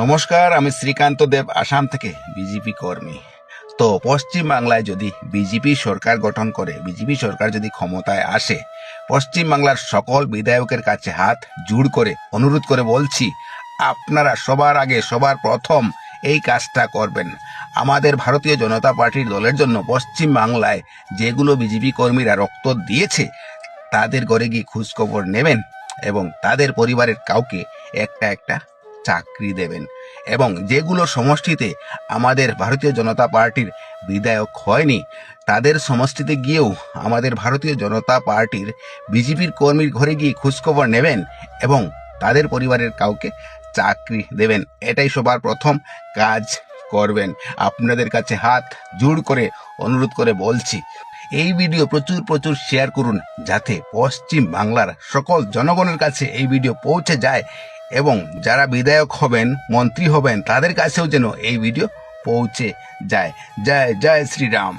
নমস্কার, আমি শ্রীকান্ত দেব আসাম থেকে বিজেপি কর্মী। তো পশ্চিম বাংলায় যদি বিজেপি সরকার গঠন করে, বিজেপি সরকার যদি ক্ষমতায় আসে, পশ্চিম বাংলার সকল বিধায়কের কাছে হাত জোড় করে অনুরোধ করে বলছি, আপনারা সবার আগে সবার প্রথম এই কাজটা করবেন। আমাদের ভারতীয় জনতা পার্টির দলের জন্য পশ্চিম বাংলায় যেগুলো বিজেপি কর্মীরা রক্ত দিয়েছে তাদের ঘরে গিয়ে খোঁজখবর নেবেন এবং তাদের পরিবারের কাউকে একটা একটা চাকরি দেবেন। এবং যেগুলো সমষ্টিতে আমাদের ভারতীয় জনতা পার্টির বিধায়ক হয়নি, তাদের সমষ্টিতে গিয়েও আমাদের ভারতীয় জনতা পার্টির বিজেপির কর্মীর ঘরে গিয়ে খোঁজখবর নেবেন এবং তাদের পরিবারের কাউকে চাকরি দেবেন। এটাই সবার প্রথম কাজ করবেন। আপনাদের কাছে হাত জোড় করে অনুরোধ করে বলছি, এই ভিডিও প্রচুর প্রচুর শেয়ার করুন, যাতে পশ্চিম বাংলার সকল জনগণের কাছে এই ভিডিও পৌঁছে যায় এবং যারা বিধায়ক হবেন, মন্ত্রী হবেন, তাদের কাছেও যেন এই ভিডিও পৌঁছে যায়। জয় জয় শ্রীরাম।